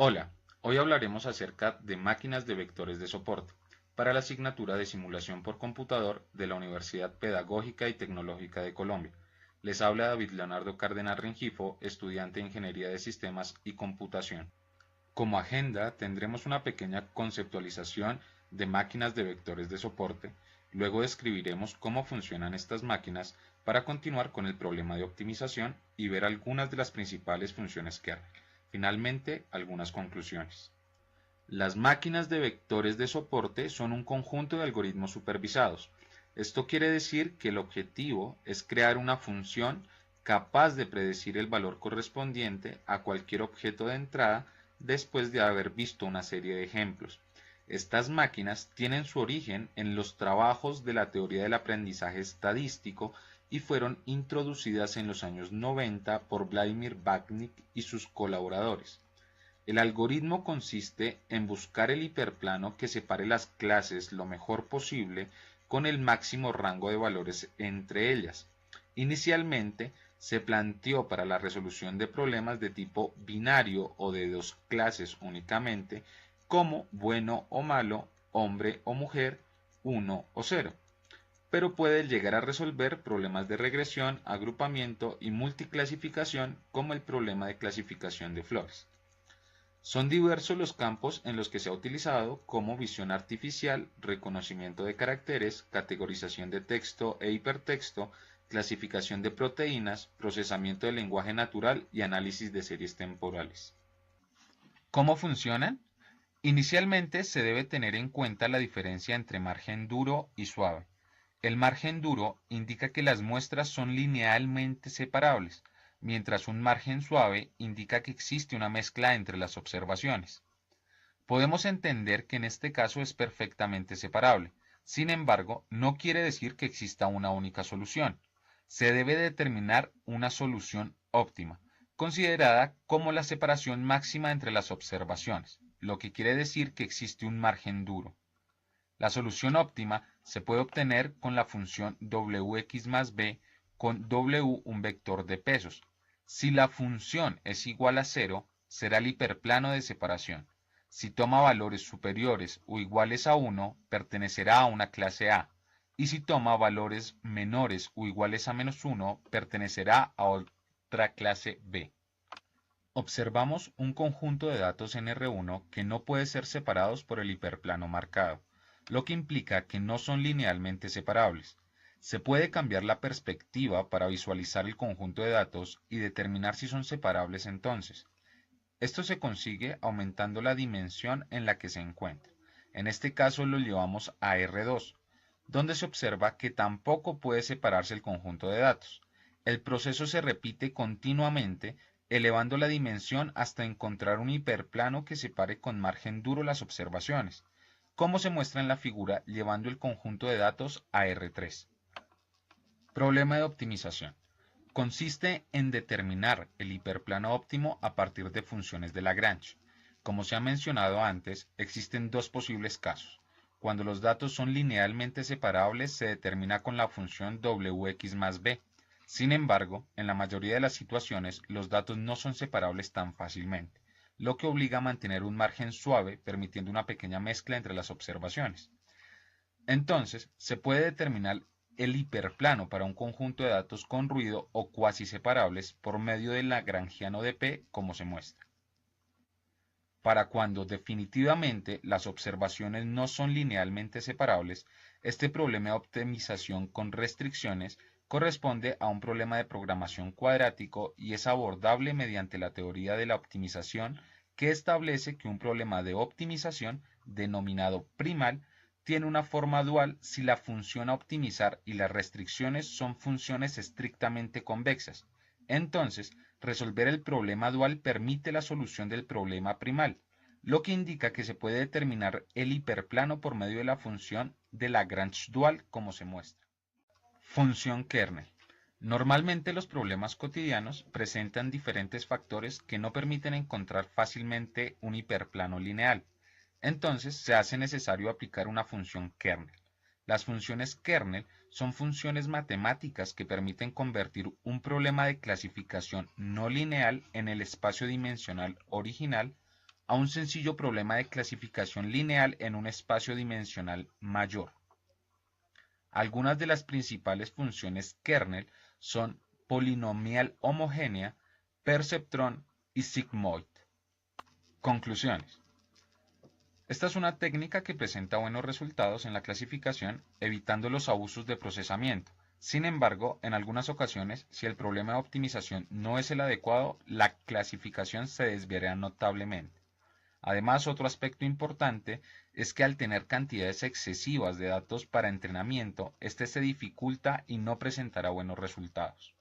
Hola, hoy hablaremos acerca de máquinas de vectores de soporte para la asignatura de simulación por computador de la Universidad Pedagógica y Tecnológica de Colombia. Les habla David Leonardo Cárdenas Rengifo, estudiante de Ingeniería de Sistemas y Computación. Como agenda tendremos una pequeña conceptualización de máquinas de vectores de soporte, luego describiremos cómo funcionan estas máquinas para continuar con el problema de optimización y ver algunas de las principales funciones kernel. Finalmente, algunas conclusiones. Las máquinas de vectores de soporte son un conjunto de algoritmos supervisados. Esto quiere decir que el objetivo es crear una función capaz de predecir el valor correspondiente a cualquier objeto de entrada después de haber visto una serie de ejemplos. Estas máquinas tienen su origen en los trabajos de la teoría del aprendizaje estadístico y fueron introducidas en los años 90 por Vladimir Báknik y sus colaboradores. El algoritmo consiste en buscar el hiperplano que separe las clases lo mejor posible con el máximo rango de valores entre ellas. Inicialmente se planteó para la resolución de problemas de tipo binario o de dos clases únicamente, como bueno o malo, hombre o mujer, 1 o 0, pero puede llegar a resolver problemas de regresión, agrupamiento y multiclasificación, como el problema de clasificación de flores. Son diversos los campos en los que se ha utilizado, como visión artificial, reconocimiento de caracteres, categorización de texto e hipertexto, clasificación de proteínas, procesamiento del lenguaje natural y análisis de series temporales. ¿Cómo funcionan? Inicialmente se debe tener en cuenta la diferencia entre margen duro y suave. El margen duro indica que las muestras son linealmente separables, mientras un margen suave indica que existe una mezcla entre las observaciones. Podemos entender que en este caso es perfectamente separable. Sin embargo, no quiere decir que exista una única solución. Se debe determinar una solución óptima, considerada como la separación máxima entre las observaciones, lo que quiere decir que existe un margen duro. La solución óptima se puede obtener con la función wx más b con w un vector de pesos. Si la función es igual a 0, será el hiperplano de separación. Si toma valores superiores o iguales a 1, pertenecerá a una clase A, y si toma valores menores o iguales a -1, pertenecerá a otra clase B. Observamos un conjunto de datos en R1 que no puede ser separados por el hiperplano marcado, lo que implica que no son linealmente separables. Se puede cambiar la perspectiva para visualizar el conjunto de datos y determinar si son separables entonces. Esto se consigue aumentando la dimensión en la que se encuentra. En este caso lo llevamos a R2, donde se observa que tampoco puede separarse el conjunto de datos. El proceso se repite continuamente, elevando la dimensión hasta encontrar un hiperplano que separe con margen duro las observaciones, como se muestra en la figura llevando el conjunto de datos a R3. Problema de optimización. Consiste en determinar el hiperplano óptimo a partir de funciones de Lagrange. Como se ha mencionado antes, existen dos posibles casos. Cuando los datos son linealmente separables, se determina con la función wx más b. Sin embargo, en la mayoría de las situaciones, los datos no son separables tan fácilmente, lo que obliga a mantener un margen suave, permitiendo una pequeña mezcla entre las observaciones. Entonces, se puede determinar el hiperplano para un conjunto de datos con ruido o cuasi separables por medio del lagrangiano de P, como se muestra. Para cuando definitivamente las observaciones no son linealmente separables, este problema de optimización con restricciones corresponde a un problema de programación cuadrático y es abordable mediante la teoría de la optimización, que establece que un problema de optimización, denominado primal, tiene una forma dual si la función a optimizar y las restricciones son funciones estrictamente convexas. Entonces, resolver el problema dual permite la solución del problema primal, lo que indica que se puede determinar el hiperplano por medio de la función de Lagrange dual, como se muestra. Función kernel. Normalmente los problemas cotidianos presentan diferentes factores que no permiten encontrar fácilmente un hiperplano lineal. Entonces se hace necesario aplicar una función kernel. Las funciones kernel son funciones matemáticas que permiten convertir un problema de clasificación no lineal en el espacio dimensional original a un sencillo problema de clasificación lineal en un espacio dimensional mayor. Algunas de las principales funciones kernel son polinomial homogénea, perceptrón y sigmoid. Conclusiones. Esta es una técnica que presenta buenos resultados en la clasificación, evitando los abusos de procesamiento. Sin embargo, en algunas ocasiones, si el problema de optimización no es el adecuado, la clasificación se desviará notablemente. Además, otro aspecto importante es que al tener cantidades excesivas de datos para entrenamiento, este se dificulta y no presentará buenos resultados.